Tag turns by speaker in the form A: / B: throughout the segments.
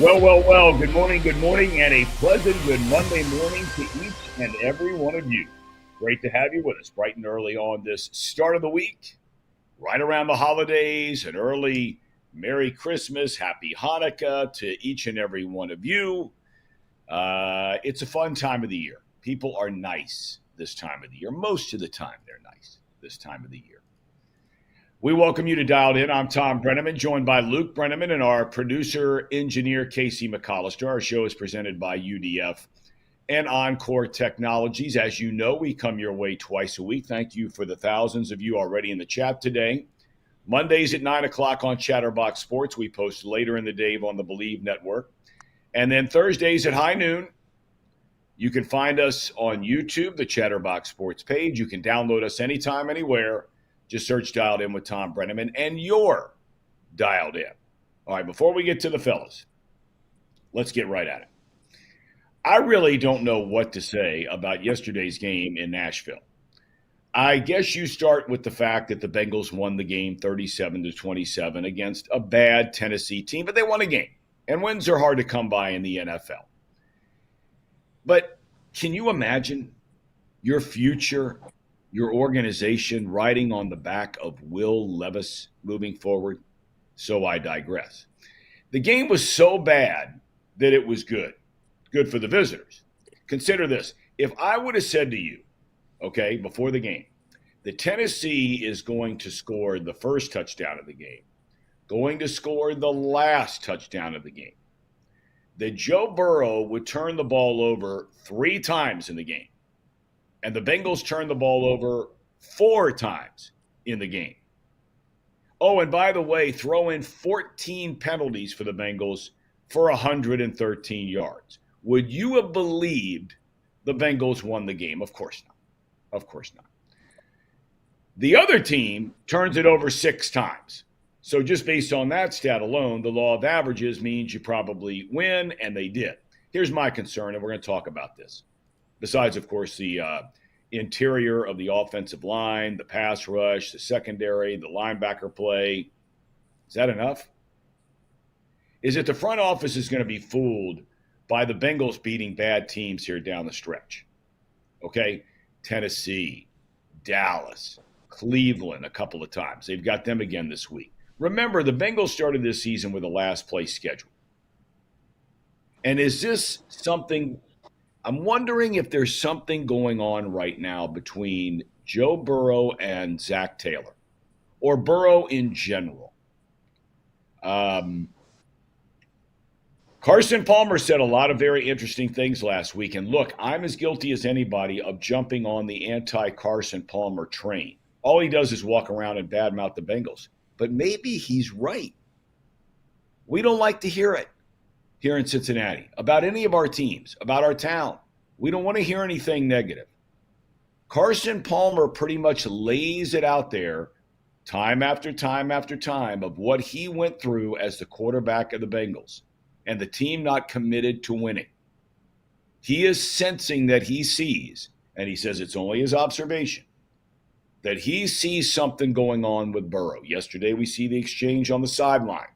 A: Well. Good morning, and a pleasant good Monday morning to each and every one of you. Great to have you with us bright and early on this start of the week, right around the holidays, an early Merry Christmas, Happy Hanukkah to each and every one of you. It's a fun time of the year. People are nice this time of the year. Most of the time, they're nice this time of the year. We welcome you to Dialed In. I'm Thom Brenneman, joined by Luke Brenneman and our producer, engineer, Casey McAllister. Our show is presented by UDF and Encore Technologies. As you know, we come your way twice a week. Thank you for the thousands of you already in the chat today. Mondays at 9 o'clock on Chatterbox Sports. We post later in the day on the Believe Network. And then Thursdays at high noon, you can find us on YouTube, the Chatterbox Sports page. You can download us anytime, anywhere. Just search Dialed In with Thom Brenneman, and you're dialed in. All right, before we get to the fellas, let's get right at it. I really don't know what to say about yesterday's game in Nashville. I guess you start with the fact that the Bengals won the game 37-27 against a bad Tennessee team, but they won a game. And wins are hard to come by in the NFL. But can you imagine your future, your organization riding on the back of Will Levis moving forward? So I digress. The game was so bad that it was good. Good for the visitors. Consider this. If I would have said to you, okay, before the game, that Tennessee is going to score the first touchdown of the game, going to score the last touchdown of the game, that Joe Burrow would turn the ball over 3 times in the game, and the Bengals turned the ball over 4 times in the game. Oh, and by the way, throw in 14 penalties for the Bengals for 113 yards. Would you have believed the Bengals won the game? Of course not. Of course not. The other team turns it over 6 times. So just based on that stat alone, the law of averages means you probably win, and they did. Here's my concern, and we're going to talk about this. Besides, of course, the interior of the offensive line, the pass rush, the secondary, the linebacker play. Is that enough? Is it the front office is going to be fooled by the Bengals beating bad teams here down the stretch? Okay, Tennessee, Dallas, Cleveland a couple of times. They've got them again this week. Remember, the Bengals started this season with a last-place schedule. And is this something – I'm wondering if there's something going on right now between Joe Burrow and Zach Taylor, or Burrow in general. Carson Palmer said a lot of very interesting things last week. And look, I'm as guilty as anybody of jumping on the anti-Carson Palmer train. All he does is walk around and badmouth the Bengals. But maybe he's right. We don't like to hear it here in Cincinnati about any of our teams, about our town. We don't want to hear anything negative. Carson Palmer pretty much lays it out there time after time after time of what he went through as the quarterback of the Bengals and the team not committed to winning. He is sensing that he sees, and he says it's only his observation, that he sees something going on with Burrow. Yesterday we see the exchange on the sideline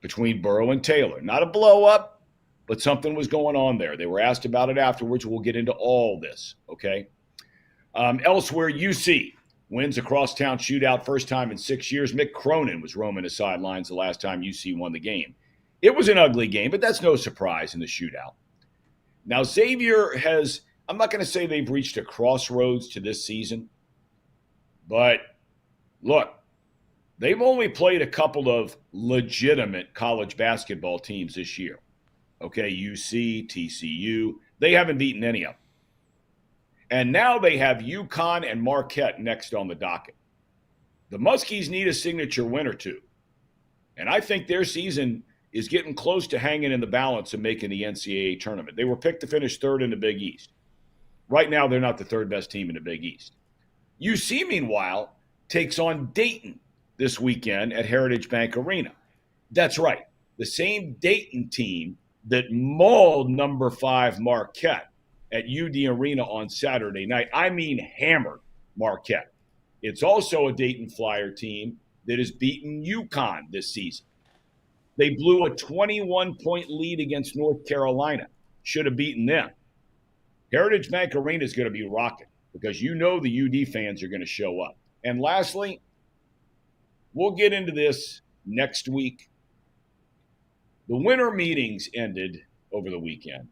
A: between Burrow and Taylor. Not a blow-up, but something was going on there. They were asked about it afterwards. We'll get into all this, okay? Elsewhere, UC wins a Crosstown shootout, first time in 6 years. Mick Cronin was roaming the sidelines the last time UC won the game. It was an ugly game, but that's no surprise in the shootout. Now, Xavier has, I'm not going to say they've reached a crossroads to this season, but look, they've only played a couple of legitimate college basketball teams this year. Okay, UC, TCU, they haven't beaten any of them. And now they have UConn and Marquette next on the docket. The Muskies need a signature win or two. And I think their season is getting close to hanging in the balance of making the NCAA tournament. They were picked to finish third in the Big East. Right now, they're not the third best team in the Big East. UC, meanwhile, takes on Dayton this weekend at Heritage Bank Arena. That's right, the same Dayton team that mauled number 5 Marquette at UD Arena on Saturday night. I mean hammered Marquette. It's also a Dayton Flyer team that has beaten UConn this season. They blew a 21-point lead against North Carolina. Should have beaten them. Heritage Bank Arena is going to be rocking because the UD fans are going to show up. And lastly, we'll get into this next week. The winter meetings ended over the weekend.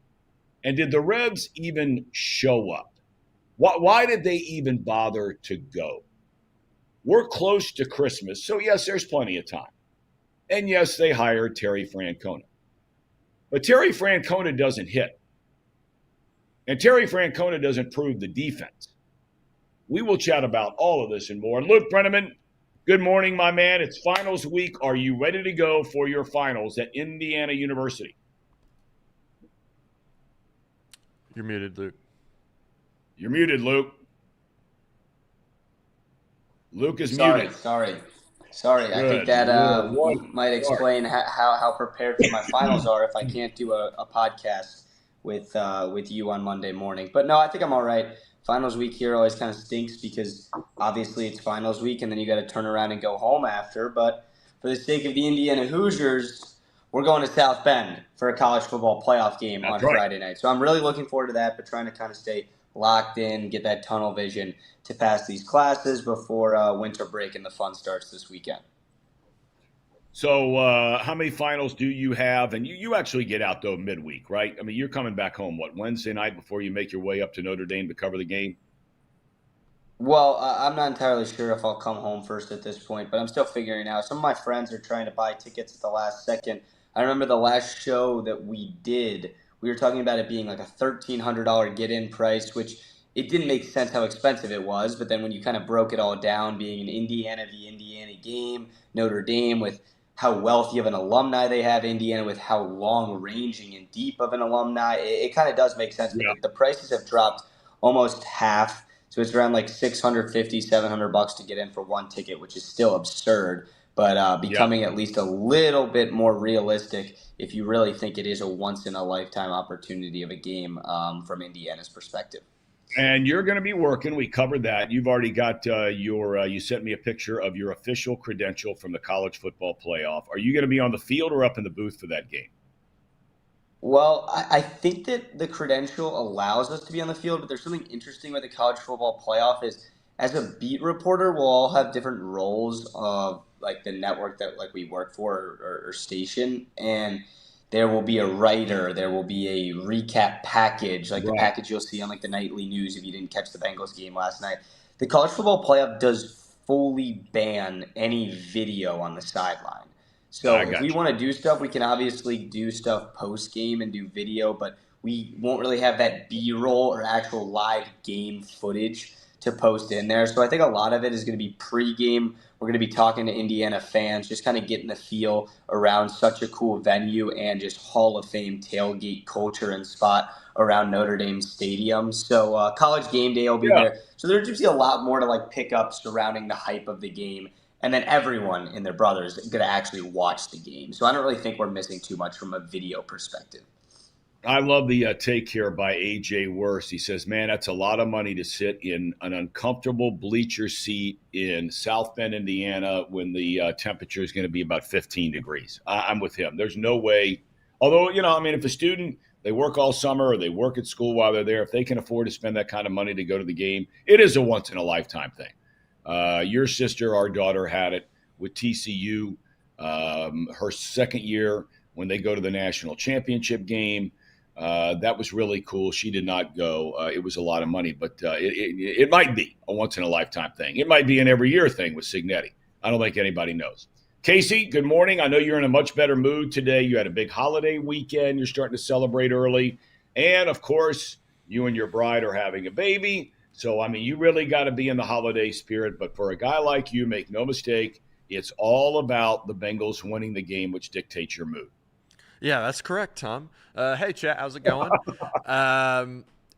A: And did the Reds even show up? Why did they even bother to go? We're close to Christmas, so yes, there's plenty of time. And yes, they hired Terry Francona. But Terry Francona doesn't hit. And Terry Francona doesn't prove the defense. We will chat about all of this and more. Luke Brenneman, good morning, my man. It's finals week. Are you ready to go for your finals at Indiana University?
B: You're muted, Luke.
A: You're muted, Luke. Luke is muted.
C: Sorry.
A: Good.
C: I think that might explain how prepared for my finals are if I can't do a podcast with you on Monday morning. But no, I think I'm all right. Finals week here always kind of stinks because obviously it's finals week and then you got to turn around and go home after. But for the sake of the Indiana Hoosiers, we're going to South Bend for a college football playoff game on Friday night. So I'm really looking forward to that, but trying to kind of stay locked in, get that tunnel vision to pass these classes before winter break and the fun starts this weekend.
A: So how many finals do you have? And you actually get out, though, midweek, right? I mean, you're coming back home, Wednesday night before you make your way up to Notre Dame to cover the game?
C: Well, I'm not entirely sure if I'll come home first at this point, but I'm still figuring it out. Some of my friends are trying to buy tickets at the last second. I remember the last show that we did, we were talking about it being like a $1,300 get-in price, which it didn't make sense how expensive it was. But then when you kind of broke it all down, being an Indiana v. Indiana game, Notre Dame with how wealthy of an alumni they have, Indiana with how long-ranging and deep of an alumni, it kind of does make sense.
A: Yeah.
C: But the prices have dropped almost half. So it's around like $650, $700 to get in for one ticket, which is still absurd, but becoming at least a little bit more realistic if you really think it is a once-in-a-lifetime opportunity of a game from Indiana's perspective.
A: And you're going to be working. We covered that. You've already got you sent me a picture of your official credential from the college football playoff. Are you going to be on the field or up in the booth for that game?
C: Well, I think that the credential allows us to be on the field, but there's something interesting with the college football playoff is as a beat reporter, we'll all have different roles of like the network that like we work for or station, and there will be a writer, there will be a recap package, like the package you'll see on like the nightly news if you didn't catch the Bengals game last night. The college football playoff does fully ban any video on the sideline. So if we want to do stuff, we can obviously do stuff post-game and do video, but we won't really have that B-roll or actual live game footage to post in there. So I think a lot of it is going to be pre-game. We're going to be talking to Indiana fans, just kind of getting the feel around such a cool venue and just Hall of Fame tailgate culture and spot around Notre Dame Stadium. So college game day will be there. So there's just a lot more to like pick up surrounding the hype of the game. And then everyone and their brothers are going to actually watch the game. So I don't really think we're missing too much from a video perspective.
A: I love the take here by A.J. Worst. He says, man, that's a lot of money to sit in an uncomfortable bleacher seat in South Bend, Indiana, when the temperature is going to be about 15 degrees. I'm with him. There's no way. Although, if a student, they work all summer or they work at school while they're there, if they can afford to spend that kind of money to go to the game, it is a once-in-a-lifetime thing. Your sister, our daughter, had it with TCU her second year when they go to the national championship game. That was really cool. She did not go. It was a lot of money, but it might be a once-in-a-lifetime thing. It might be an every-year thing with Signetti. I don't think anybody knows. Casey, good morning. I know you're in a much better mood today. You had a big holiday weekend. You're starting to celebrate early. And, of course, you and your bride are having a baby. So, you really got to be in the holiday spirit. But for a guy like you, make no mistake, it's all about the Bengals winning the game, which dictates your mood.
B: Yeah, that's correct, Tom. Hey, chat, how's it going?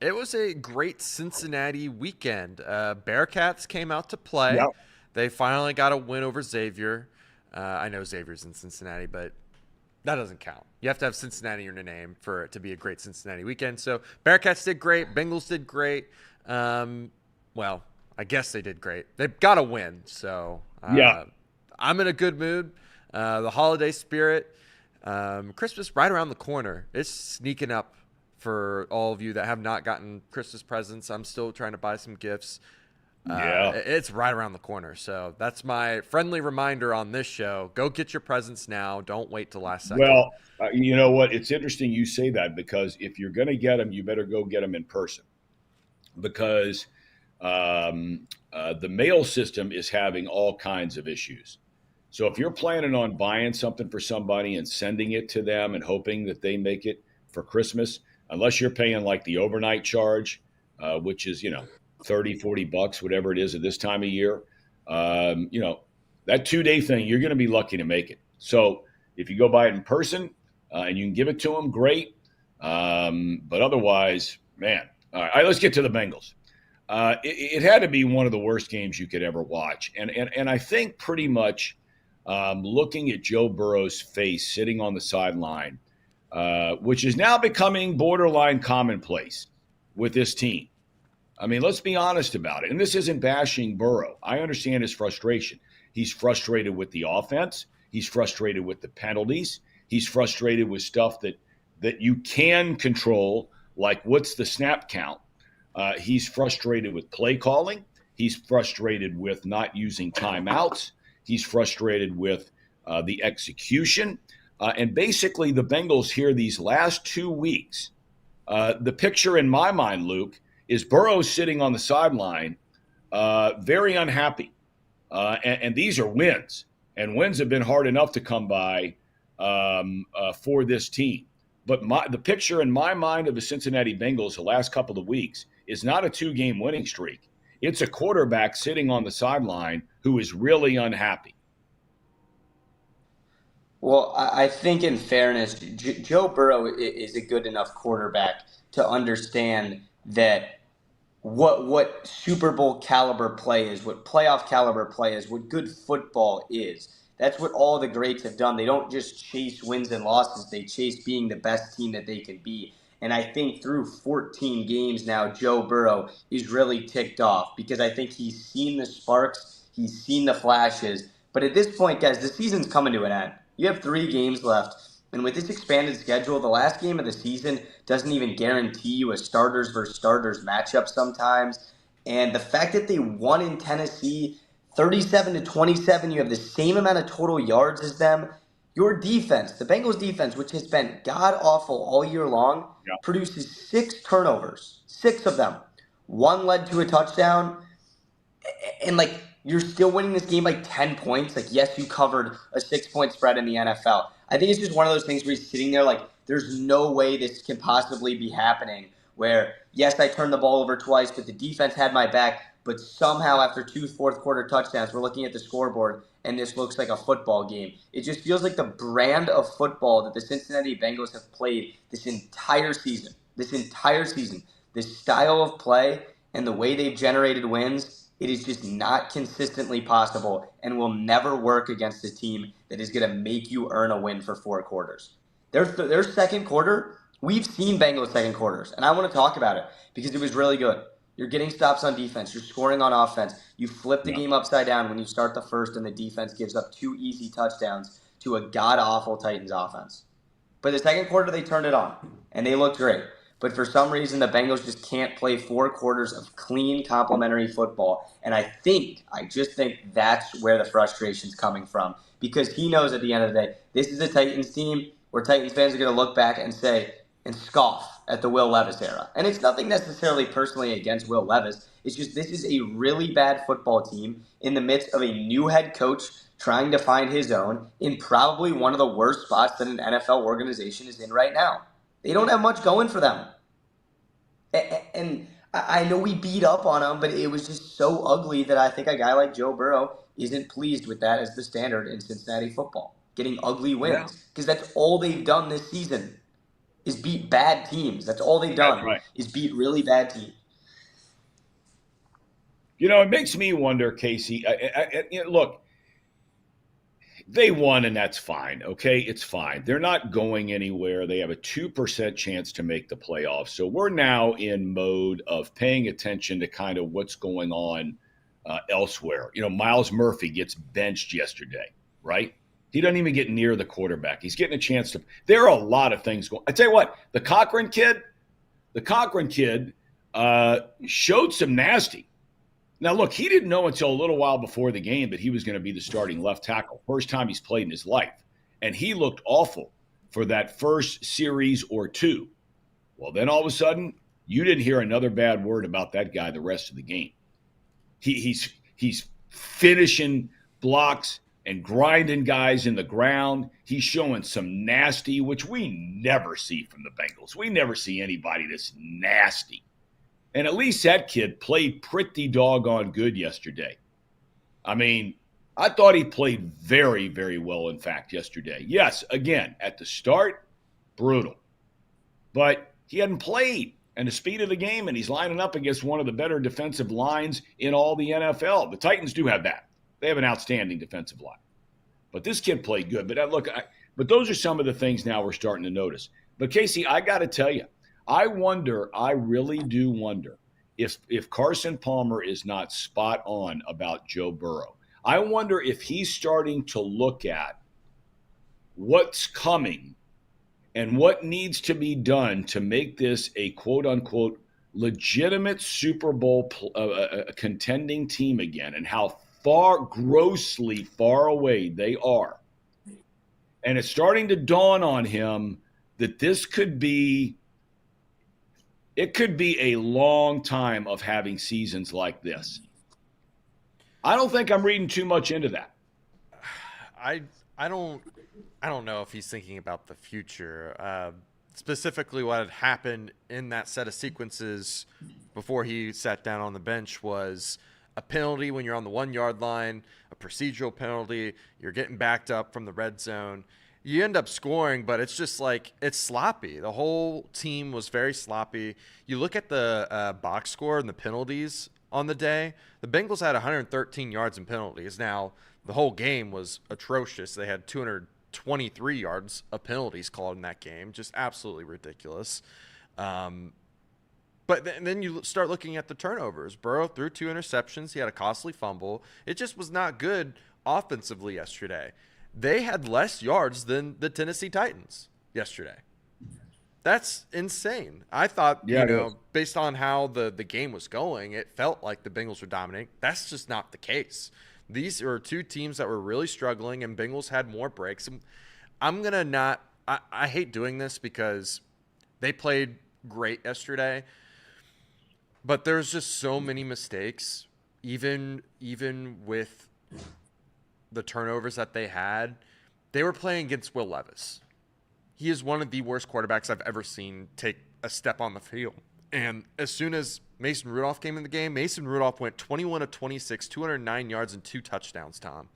B: It was a great Cincinnati weekend. Bearcats came out to play. Yep. They finally got a win over Xavier. I know Xavier's in Cincinnati, but that doesn't count. You have to have Cincinnati in your name for it to be a great Cincinnati weekend. So Bearcats did great. Bengals did great. Well, I guess they did great. They've got to win. So I'm in a good mood. The holiday spirit Christmas right around the corner. It's sneaking up for all of you that have not gotten Christmas presents. I'm still trying to buy some gifts. It's right around the corner. So that's my friendly reminder on this show. Go get your presents now. Don't wait till last second.
A: Well, you know what? It's interesting you say that, because if you're going to get them, you better go get them in person, because the mail system is having all kinds of issues. So if you're planning on buying something for somebody and sending it to them and hoping that they make it for Christmas, unless you're paying like the overnight charge, which is, $30-40, whatever it is at this time of year, that 2-day thing, you're going to be lucky to make it. So if you go buy it in person and you can give it to them, great. But otherwise, man. All right, let's get to the Bengals. It had to be one of the worst games you could ever watch. And I think pretty much looking at Joe Burrow's face sitting on the sideline, which is now becoming borderline commonplace with this team. I mean, let's be honest about it. And this isn't bashing Burrow. I understand his frustration. He's frustrated with the offense. He's frustrated with the penalties. He's frustrated with stuff that you can control, like what's the snap count. He's frustrated with play calling. He's frustrated with not using timeouts. He's frustrated with the execution. And basically, the Bengals here these last 2 weeks, the picture in my mind, Luke, is Burrow sitting on the sideline, very unhappy. And these are wins. And wins have been hard enough to come by for this team. But the picture in my mind of the Cincinnati Bengals the last couple of weeks is not a 2-game winning streak. It's a quarterback sitting on the sideline who is really unhappy.
C: Well, I think in fairness, Joe Burrow is a good enough quarterback to understand that what Super Bowl caliber play is, what playoff caliber play is, what good football is. That's what all the greats have done. They don't just chase wins and losses. They chase being the best team that they can be. And I think through 14 games now, Joe Burrow is really ticked off, because I think he's seen the sparks, he's seen the flashes. But at this point, guys, the season's coming to an end. You have 3 games left. And with this expanded schedule, the last game of the season doesn't even guarantee you a starters versus starters matchup sometimes. And the fact that they won in Tennessee 37-27, you have the same amount of total yards as them. Your defense, the Bengals defense, which has been god-awful all year long, produces 6 turnovers, 6 of them. 1 led to a touchdown. And, you're still winning this game by 10 points. Yes, you covered a 6-point spread in the NFL. I think it's just one of those things where you're sitting there there's no way this can possibly be happening, where, yes, I turned the ball over twice, but the defense had my back. But somehow after 2 fourth-quarter touchdowns, we're looking at the scoreboard, and this looks like a football game. It just feels like the brand of football that the Cincinnati Bengals have played this entire season. This style of play and the way they've generated wins, it is just not consistently possible and will never work against a team that is going to make you earn a win for 4 quarters. Their second quarter, we've seen Bengals second quarters, and I want to talk about it because it was really good. You're getting stops on defense. You're scoring on offense. You flip the game upside down when you start the first and the defense gives up 2 easy touchdowns to a god-awful Titans offense. But the second quarter, they turned it on, and they looked great. But for some reason, the Bengals just can't play 4 quarters of clean, complimentary football. And I just think that's where the frustration's coming from. Because he knows at the end of the day, this is a Titans team where Titans fans are going to look back and say, and scoff at the Will Levis era. And it's nothing necessarily personally against Will Levis. It's just this is a really bad football team in the midst of a new head coach trying to find his own in probably one of the worst spots that an NFL organization is in right now. They don't have much going for them. And I know we beat up on them, but it was just so ugly that I think a guy like Joe Burrow isn't pleased with that as the standard in Cincinnati football. Getting ugly wins. Because that's all they've done this season is beat bad teams. That's all they've done is beat really bad teams.
A: It makes me wonder, Casey. Look, they won, and that's fine, okay? It's fine. They're not going anywhere. They have a 2% chance to make the playoffs. So we're now in mode of paying attention to kind of what's going on elsewhere. Miles Murphy gets benched yesterday, right? He doesn't even get near the quarterback. He's getting a chance to – there are a lot of things going – I tell you what, the Cochran kid showed some nasty. Now, look, he didn't know until a little while before the game that he was going to be the starting left tackle. First time he's played in his life. And he looked awful for that first series or two. Well, then all of a sudden, you didn't hear another bad word about that guy the rest of the game. He's finishing blocks and grinding guys in the ground. He's showing some nasty, which we never see from the Bengals. We never see anybody that's nasty. And at least that kid played pretty doggone good yesterday. I mean, I thought he played very, very well, in fact, yesterday. Yes, again, at the start, brutal. But he hadn't played. And the speed of the game, and he's lining up against one of the better defensive lines in all the NFL. The Titans do have that. They have an outstanding defensive line. But this kid played good. But those are some of the things now we're starting to notice. But, Casey, I got to tell you, I really do wonder if Carson Palmer is not spot on about Joe Burrow. I wonder if he's starting to look at what's coming and what needs to be done to make this a quote-unquote legitimate Super Bowl contending team again, and how grossly far away they are. And it's starting to dawn on him that this could be a long time of having seasons like this. I don't think I'm reading too much into that.
B: I don't know if he's thinking about the future. Specifically, what had happened in that set of sequences before he sat down on the bench was a penalty when you're on the 1 yard line, a procedural penalty, you're getting backed up from the red zone. You end up scoring, but it's just like it's sloppy. The whole team was very sloppy. You look at the box score and the penalties on the day, the Bengals had 113 yards in penalties. Now, the whole game was atrocious. They had 223 yards of penalties called in that game. Just absolutely ridiculous. But then you start looking at the turnovers. Burrow threw 2 interceptions. He had a costly fumble. It just was not good offensively yesterday. They had less yards than the Tennessee Titans yesterday. That's insane. I thought, based on how the game was going, it felt like the Bengals were dominating. That's just not the case. These are two teams that were really struggling, and Bengals had more breaks. I'm going to not – I hate doing this because they played great yesterday, but there's just so many mistakes, even with the turnovers that they had. They were playing against Will Levis. He is one of the worst quarterbacks I've ever seen take a step on the field. And as soon as Mason Rudolph came in the game, Mason Rudolph went 21 of 26, 209 yards and 2 touchdowns, Thom.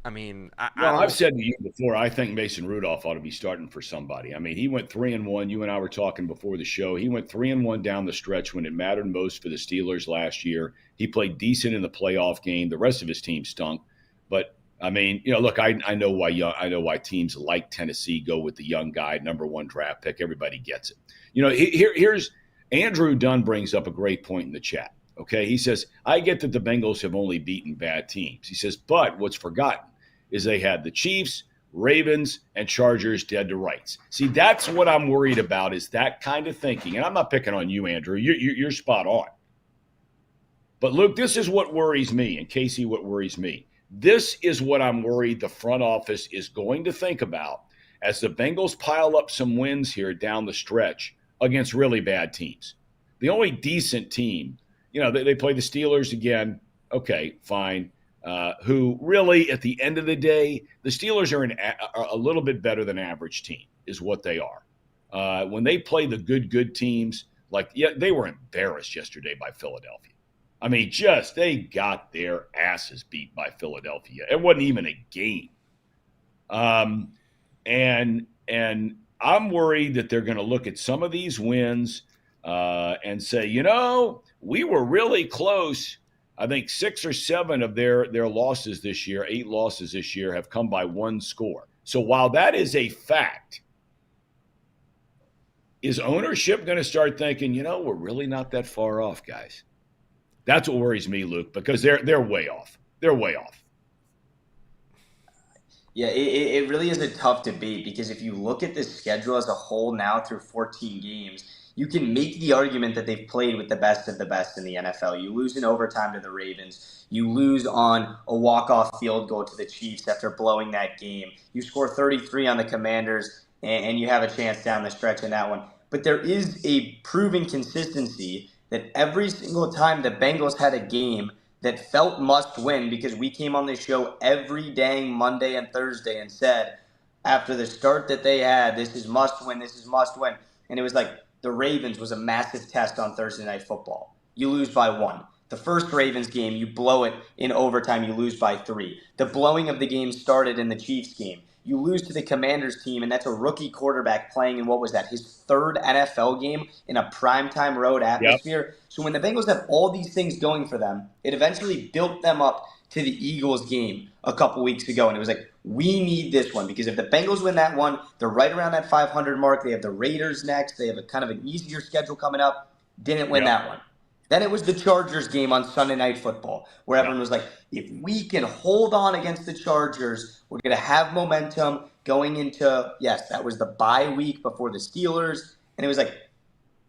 B: I mean,
A: I've said to you before, I think Mason Rudolph ought to be starting for somebody. I mean, he went 3-1. You and I were talking before the show. He went 3-1 down the stretch when it mattered most for the Steelers last year. He played decent in the playoff game. The rest of his team stunk. But I mean, look, I know why teams like Tennessee go with the young guy, number 1 draft pick. Everybody gets it. Here's Andrew Dunn brings up a great point in the chat. Okay, he says, I get that the Bengals have only beaten bad teams. He says, but what's forgotten is they had the Chiefs, Ravens, and Chargers dead to rights. See, that's what I'm worried about, is that kind of thinking. And I'm not picking on you, Andrew. You're spot on. But, Luke, this is what worries me, and Casey, what worries me. This is what I'm worried the front office is going to think about as the Bengals pile up some wins here down the stretch against really bad teams. The only decent team, they play the Steelers again. Okay, fine. Who really, at the end of the day, the Steelers are a little bit better than average team, is what they are. When they play the good teams, they were embarrassed yesterday by Philadelphia. I mean, they got their asses beat by Philadelphia. It wasn't even a game. And I'm worried that they're going to look at some of these wins and say, we were really close. I think 6 or 7 of their losses this year, 8 losses this year, have come by 1 score. So while that is a fact, is ownership going to start thinking, we're really not that far off, guys? That's what worries me, Luke, because they're way off. They're way off.
C: Yeah, it really is a tough debate because if you look at this schedule as a whole now through 14 games, you can make the argument that they've played with the best of the best in the NFL. You lose in overtime to the Ravens. You lose on a walk-off field goal to the Chiefs after blowing that game. You score 33 on the Commanders, and you have a chance down the stretch in that one. But there is a proven consistency that every single time the Bengals had a game that felt must win because we came on this show every dang Monday and Thursday and said, after the start that they had, this is must win, this is must win. And it was like the Ravens was a massive test on Thursday Night Football. You lose by 1. The first Ravens game, you blow it in overtime, you lose by 3. The blowing of the game started in the Chiefs game. You lose to the Commanders team, and that's a rookie quarterback playing in what was that, his third NFL game in a primetime road atmosphere. Yep. So when the Bengals have all these things going for them, it eventually built them up to the Eagles game a couple weeks ago. And it was like, we need this one because if the Bengals win that one, they're right around that 500 mark. They have the Raiders next. They have a kind of an easier schedule coming up. Didn't win that one. Then it was the Chargers game on Sunday Night Football, where everyone was like, if we can hold on against the Chargers, we're going to have momentum going into, yes, that was the bye week before the Steelers. And it was like,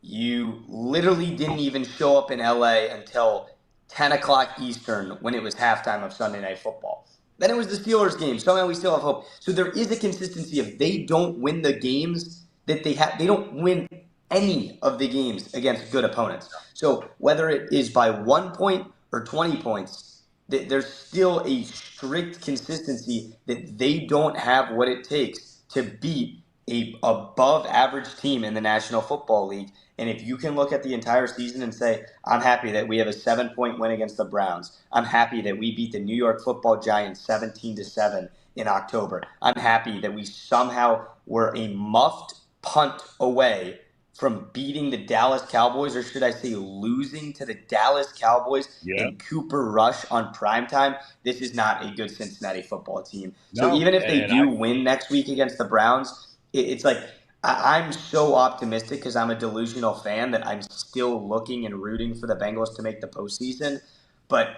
C: you literally didn't even show up in LA until 10 o'clock Eastern when it was halftime of Sunday Night Football. Then it was the Steelers game. Somehow we still have hope. So there is a consistency. If they don't win the games that they have, they don't win any of the games against good opponents. So whether it is by 1 point or 20 points, there's still a strict consistency that they don't have what it takes to beat a above average team in the National Football League. And if you can look at the entire season and say, I'm happy that we have a 7-point win against the Browns. I'm happy that we beat the New York Football Giants 17-7 in October. I'm happy that we somehow were a muffed punt away from beating the Dallas Cowboys, or should I say losing to the Dallas Cowboys in Cooper Rush on primetime. This is not a good Cincinnati football team. So even if they do win next week against the Browns, it's like I'm so optimistic because I'm a delusional fan that I'm still looking and rooting for the Bengals to make the postseason. But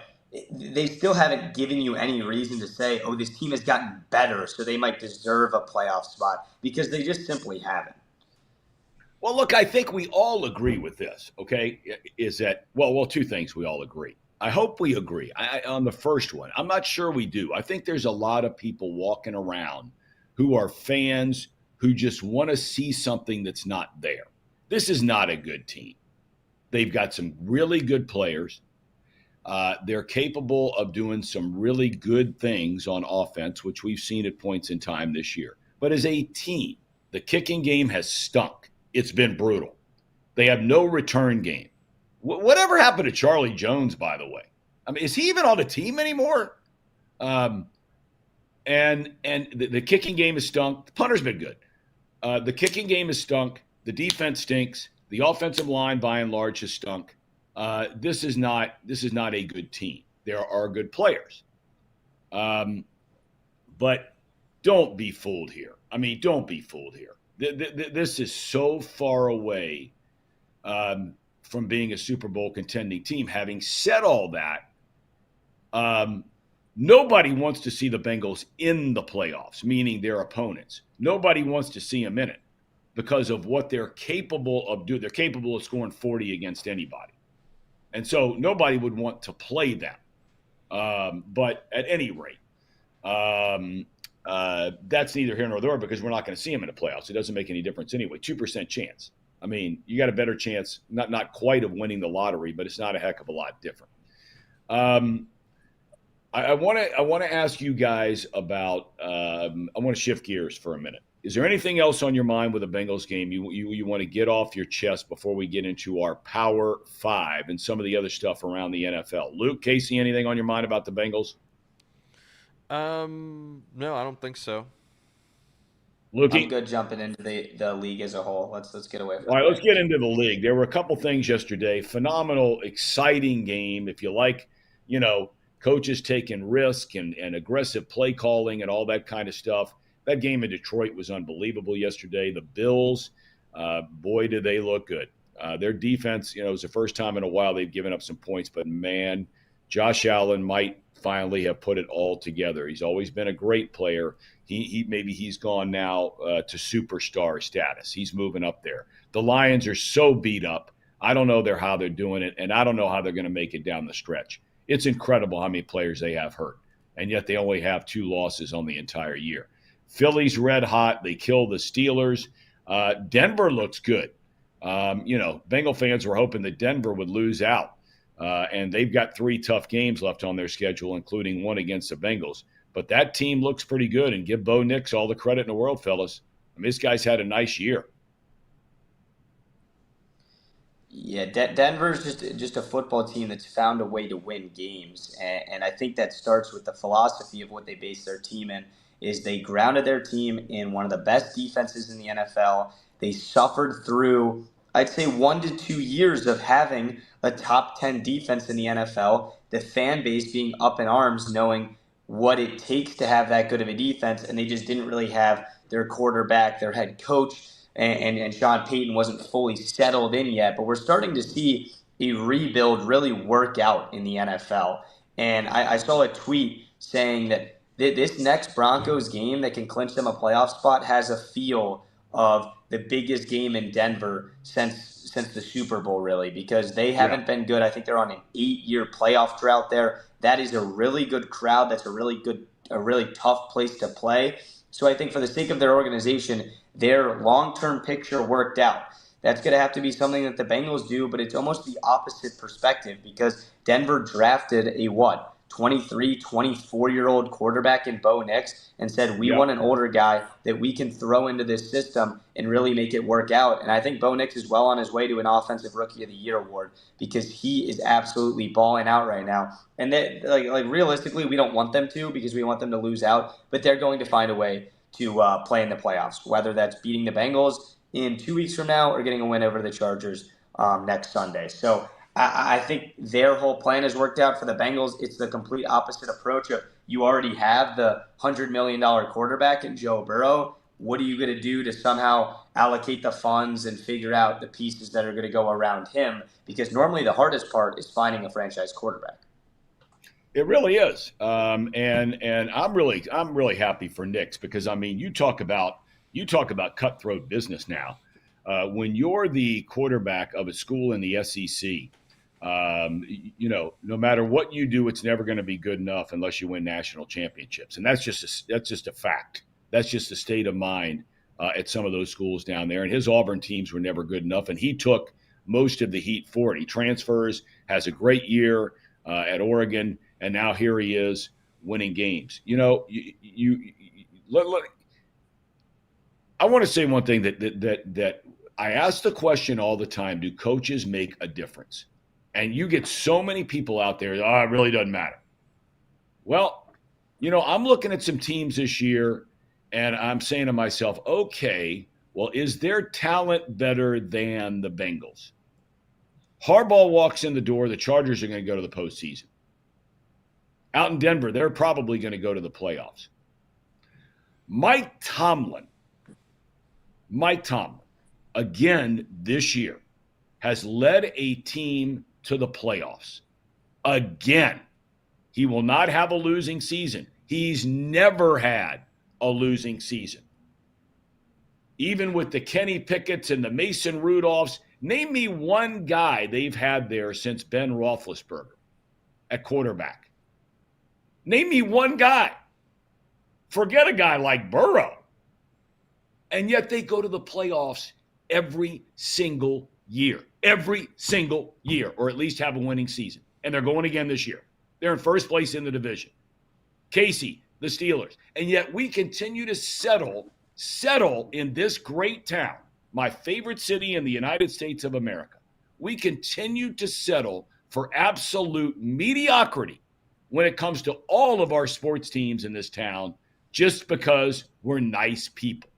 C: they still haven't given you any reason to say, oh, this team has gotten better, so they might deserve a playoff spot, because they just simply haven't.
A: Well, look, I think we all agree with this, okay, is that, well, two things we all agree. I hope we agree on the first one. I'm not sure we do. I think there's a lot of people walking around who are fans who just want to see something that's not there. This is not a good team. They've got some really good players. They're capable of doing some really good things on offense, which we've seen at points in time this year. But as a team, the kicking game has stunk. It's been brutal. They have no return game. Whatever happened to Charlie Jones, by the way? I mean, is he even on the team anymore? And the kicking game has stunk. The punter's been good. The kicking game has stunk. The defense stinks. The offensive line, by and large, has stunk. This is not a good team. There are good players. But don't be fooled here. I mean, don't be fooled here. This is so far away from being a Super Bowl contending team. Having said all that, nobody wants to see the Bengals in the playoffs, meaning their opponents. Nobody wants to see them in it because of what they're capable of doing. They're capable of scoring 40 against anybody. And so nobody would want to play them. But at any rate, that's neither here nor there because we're not going to see them in the playoffs. It doesn't make any difference anyway. 2% chance. I mean, you got a better chance, not quite of winning the lottery, but it's not a heck of a lot different. I want to ask you guys about. I want to shift gears for a minute. Is there anything else on your mind with the Bengals game you want to get off your chest before we get into our Power Five and some of the other stuff around the NFL? Luke, Casey, anything on your mind about the Bengals?
B: No, I don't think so.
A: Luke,
C: I'm good jumping into the league as a whole. Let's get away from.
A: All right, let's get into the league. There were a couple things yesterday. Phenomenal, exciting game. If you like, coaches taking risk and aggressive play calling and all that kind of stuff. That game in Detroit was unbelievable yesterday. The Bills, boy, did they look good. Their defense, it was the first time in a while they've given up some points, but man, Josh Allen might finally have put it all together. He's always been a great player. Maybe he's gone now to superstar status. He's moving up there. The Lions are so beat up. I don't know how they're doing it, and I don't know how they're going to make it down the stretch. It's incredible how many players they have hurt, and yet they only have 2 losses on the entire year. Philly's red hot. They kill the Steelers. Denver looks good. Bengal fans were hoping that Denver would lose out, and they've got 3 tough games left on their schedule, including one against the Bengals. But that team looks pretty good, and give Bo Nix all the credit in the world, fellas. I mean, this guy's had a nice year.
C: Yeah, Denver's just a football team that's found a way to win games, and I think that starts with the philosophy of what they base their team in. Is they grounded their team in one of the best defenses in the NFL. They suffered through, I'd say, 1 to 2 years of having a top 10 defense in the NFL. The fan base being up in arms, knowing what it takes to have that good of a defense, and they just didn't really have their quarterback, their head coach, and Sean Payton wasn't fully settled in yet. But we're starting to see a rebuild really work out in the NFL. And I saw a tweet saying that this next Broncos game that can clinch them a playoff spot has a feel of the biggest game in Denver since the Super Bowl, really, because they haven't been good. I think they're on an 8-year playoff drought there. That is a really good crowd. That's a really tough place to play. So I think for the sake of their organization, their long-term picture worked out. That's going to have to be something that the Bengals do, but it's almost the opposite perspective because Denver drafted a 23, 24-year-old quarterback in Bo Nix and said, we want an older guy that we can throw into this system and really make it work out. And I think Bo Nix is well on his way to an Offensive Rookie of the Year award because he is absolutely balling out right now. And that, like realistically, we don't want them to because we want them to lose out, but they're going to find a way to play in the playoffs, whether that's beating the Bengals in 2 weeks from now or getting a win over the Chargers next Sunday. So I think their whole plan has worked out. For the Bengals, it's the complete opposite approach of you already have the $100 million quarterback in Joe Burrow. What are you going to do to somehow allocate the funds and figure out the pieces that are going to go around him? Because normally the hardest part is finding a franchise quarterback.
A: It really is, and I'm really happy for Nix because I mean you talk about cutthroat business now. When you're the quarterback of a school in the SEC. No matter what you do, it's never going to be good enough unless you win national championships, and that's just a fact. That's just the state of mind at some of those schools down there. And his Auburn teams were never good enough, and he took most of the heat for it. He transfers, has a great year at Oregon, and now here he is winning games. I want to say one thing that I ask the question all the time: do coaches make a difference? And you get so many people out there, it really doesn't matter. Well, I'm looking at some teams this year, and I'm saying to myself, okay, well, is their talent better than the Bengals? Harbaugh walks in the door, the Chargers are going to go to the postseason. Out in Denver, they're probably going to go to the playoffs. Mike Tomlin, again this year, has led a team to the playoffs. Again, he will not have a losing season. He's never had a losing season. Even with the Kenny Pickett's and the Mason Rudolphs, name me one guy they've had there since Ben Roethlisberger at quarterback. Name me one guy. Forget a guy like Burrow. And yet they go to the playoffs every single year, or at least have a winning season. And they're going again this year. They're in first place in the division. Casey, the Steelers. And yet we continue to settle in this great town, my favorite city in the United States of America. We continue to settle for absolute mediocrity when it comes to all of our sports teams in this town just because we're nice people.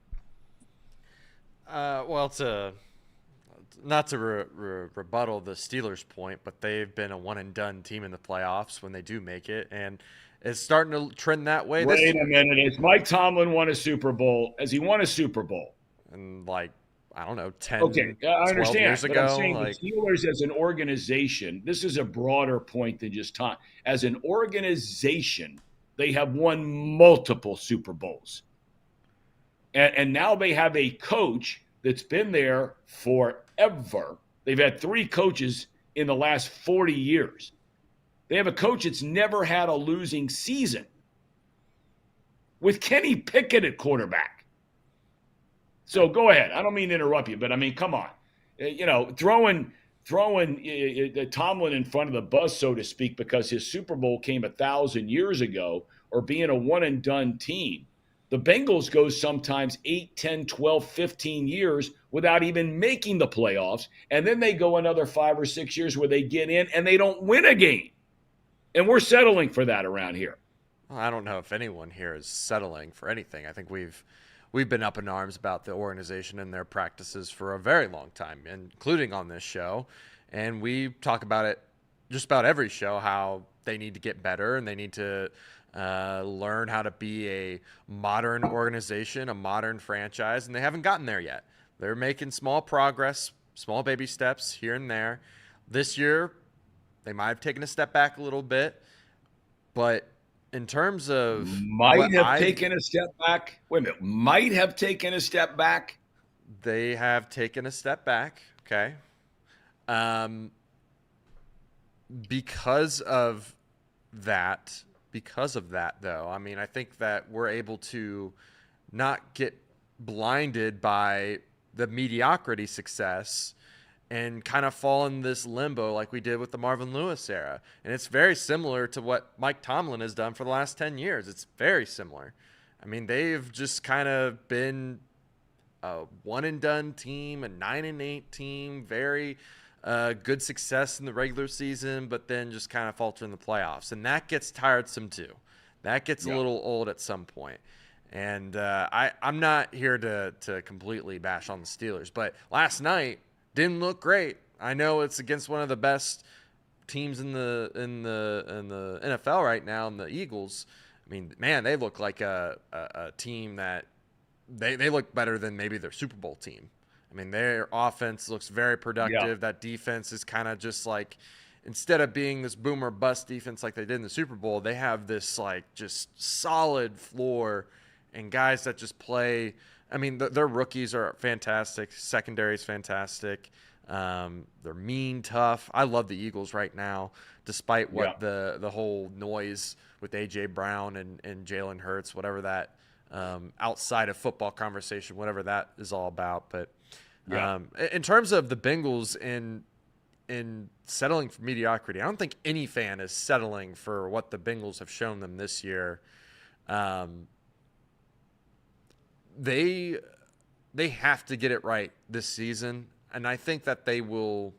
B: Not to rebuttal the Steelers' point, but they've been a one-and-done team in the playoffs when they do make it, and it's starting to trend that way.
A: Wait a minute. Has Mike Tomlin won a Super Bowl? Has he won a Super Bowl?
B: And I don't know, 10,
A: Okay, I
B: 12
A: understand,
B: years
A: but I'm
B: ago.
A: saying
B: Like,
A: the Steelers as an organization, this is a broader point than just time. As an organization, they have won multiple Super Bowls. And now they have a coach that's been there forever. They've had 3 coaches in the last 40 years. They have a coach that's never had a losing season with Kenny Pickett at quarterback. So go ahead. I don't mean to interrupt you, but I mean, come on. Throwing Tomlin in front of the bus, so to speak, because his Super Bowl came 1,000 years ago, or being a one-and-done team. The Bengals go sometimes 8, 10, 12, 15 years without even making the playoffs, and then they go another 5 or 6 years where they get in and they don't win a game. And we're settling for that around here.
B: well, I don't know if anyone here is settling for anything. I think we've been up in arms about the organization and their practices for a very long time, including on this show. And we talk about it just about every show, how they need to get better and they need to learn how to be a modern organization, a modern franchise, and they haven't gotten there yet. They're making small progress, small baby steps here and there. This year, they might have taken a step back a little bit, but in terms of
A: might have taken a step back. Wait a minute. Might have taken a step back.
B: They have taken a step back. Okay. Because of that, though, I mean, I think that we're able to not get blinded by the mediocrity success and kind of fall in this limbo like we did with the Marvin Lewis era. And it's very similar to what Mike Tomlin has done for the last 10 years. It's very similar. I mean, they've just kind of been a one-and-done team, a 9-8 team, very good success in the regular season, but then just kind of falter in the playoffs. And that gets tiresome too. That gets a little old at some point. And I'm not here to completely bash on the Steelers, but last night didn't look great. I know it's against one of the best teams in the NFL right now, in the Eagles. I mean, man, they look like a team that they look better than maybe their Super Bowl team. I mean, their offense looks very productive. Yeah. That defense is kind of just like, instead of being this boom or bust defense like they did in the Super Bowl, they have this like just solid floor and guys that just play. I mean, their rookies are fantastic. Secondary is fantastic. They're mean, tough. I love the Eagles right now, despite what the whole noise with A.J. Brown and Jalen Hurts, whatever that outside of football conversation, whatever that is all about. But in terms of the Bengals in settling for mediocrity, I don't think any fan is settling for what the Bengals have shown them this year. They have to get it right this season, and I think that they will.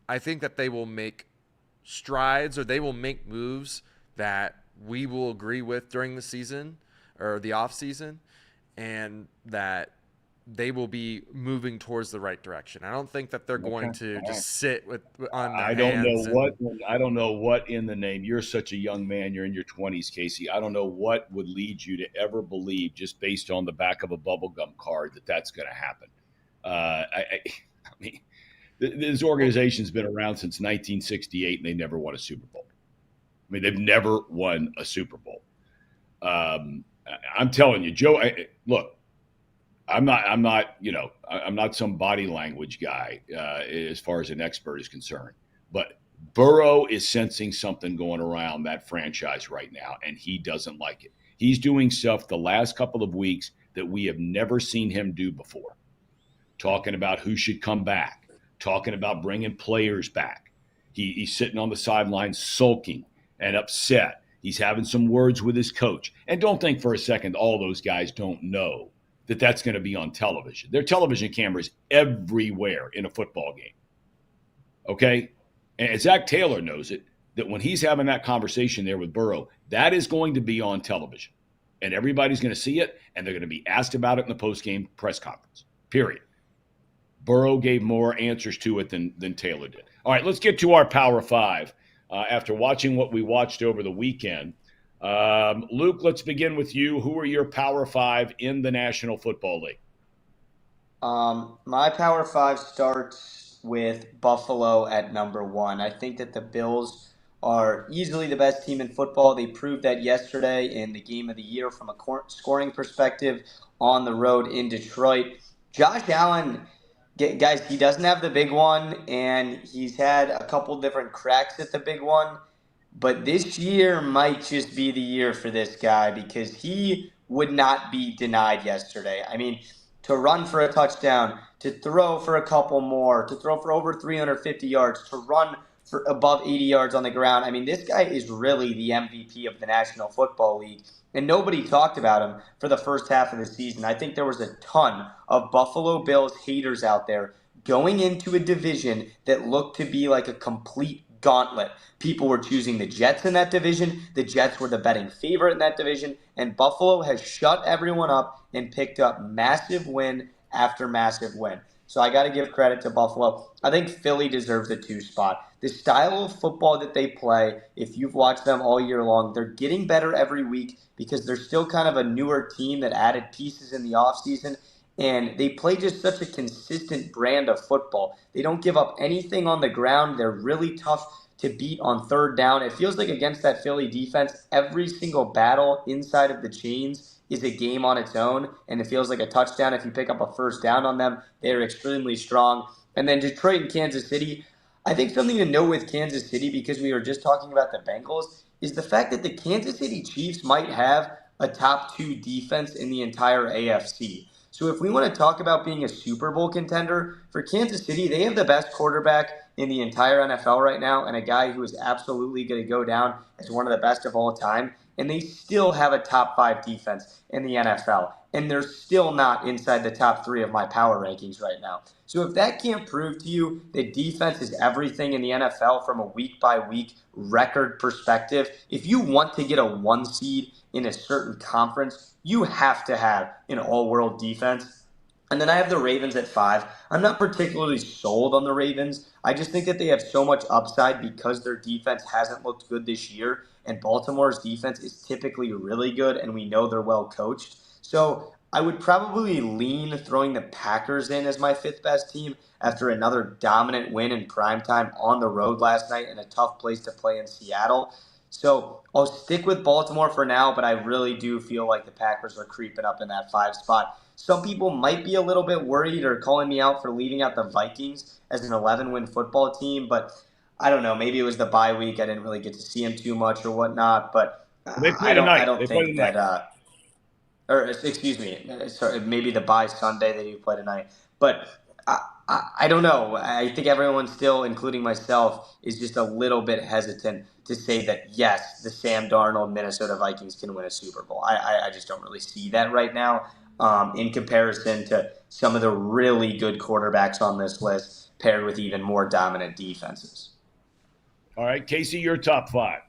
B: I think that they will make strides, or they will make moves that we will agree with during the season or the off season, and that they will be moving towards the right direction. I don't think that they're going to just sit on their hands.
A: I don't know what in the name. You're such a young man. You're in your 20s, Casey. I don't know what would lead you to ever believe, just based on the back of a bubblegum card, that that's going to happen. I mean, this organization's been around since 1968, and they never won a Super Bowl. I mean, they've never won a Super Bowl. I'm telling you, Joe. Look. I'm not some body language guy as far as an expert is concerned, but Burrow is sensing something going around that franchise right now, and he doesn't like it. He's doing stuff the last couple of weeks that we have never seen him do before, talking about who should come back, talking about bringing players back. He's sitting on the sidelines sulking and upset. He's having some words with his coach. And don't think for a second all those guys don't know that that's going to be on television. There are television cameras everywhere in a football game. Okay? And Zach Taylor knows it, that when he's having that conversation there with Burrow, that is going to be on television. And everybody's going to see it, and they're going to be asked about it in the post-game press conference, period. Burrow gave more answers to it than Taylor did. All right, let's get to our Power Five. After watching what we watched over the weekend, Luke, let's begin with you. Who are your Power Five in the National Football League?
C: My Power Five starts with Buffalo at number one. I think that the Bills are easily the best team in football. They proved that yesterday in the game of the year from a scoring perspective on the road in Detroit. Josh Allen, guys, he doesn't have the big one, and he's had a couple different cracks at the big one. But this year might just be the year for this guy because he would not be denied yesterday. I mean, to run for a touchdown, to throw for a couple more, to throw for over 350 yards, to run for above 80 yards on the ground. I mean, this guy is really the MVP of the National Football League. And nobody talked about him for the first half of the season. I think there was a ton of Buffalo Bills haters out there going into a division that looked to be like a complete gauntlet. People were choosing the Jets in that division. The Jets were the betting favorite in that division. And Buffalo has shut everyone up and picked up massive win after massive win. So I got to give credit to Buffalo. I think Philly deserves the 2 spot. The style of football that they play, if you've watched them all year long, they're getting better every week because they're still kind of a newer team that added pieces in the offseason. And they play just such a consistent brand of football. They don't give up anything on the ground. They're really tough to beat on third down. It feels like against that Philly defense, every single battle inside of the chains is a game on its own, and it feels like a touchdown if you pick up a first down on them. They are extremely strong. And then Detroit and Kansas City, I think something to know with Kansas City, because we were just talking about the Bengals, is the fact that the Kansas City Chiefs might have a top 2 defense in the entire AFC. So if we want to talk about being a Super Bowl contender, for Kansas City, they have the best quarterback in the entire NFL right now and a guy who is absolutely going to go down as one of the best of all time. And they still have a top 5 defense in the NFL. And they're still not inside the top 3 of my power rankings right now. So if that can't prove to you that defense is everything in the NFL from a week-by-week record perspective, if you want to get a 1 seed in a certain conference, you have to have an all-world defense. And then I have the Ravens at 5. I'm not particularly sold on the Ravens. I just think that they have so much upside because their defense hasn't looked good this year. And Baltimore's defense is typically really good, and we know they're well coached. So I would probably lean throwing the Packers in as my 5th best team after another dominant win in primetime on the road last night in a tough place to play in Seattle. So I'll stick with Baltimore for now, but I really do feel like the Packers are creeping up in that 5 spot. Some people might be a little bit worried or calling me out for leaving out the Vikings as an 11-win football team, but I don't know. Maybe it was the bye week. I didn't really get to see them too much or whatnot, but I don't think that or excuse me, sorry, maybe the bye Sunday they do play tonight. But I don't know. I think everyone still, including myself, is just a little bit hesitant to say that, yes, the Sam Darnold Minnesota Vikings can win a Super Bowl. I just don't really see that right now in comparison to some of the really good quarterbacks on this list paired with even more dominant defenses.
A: All right, Casey, your top 5.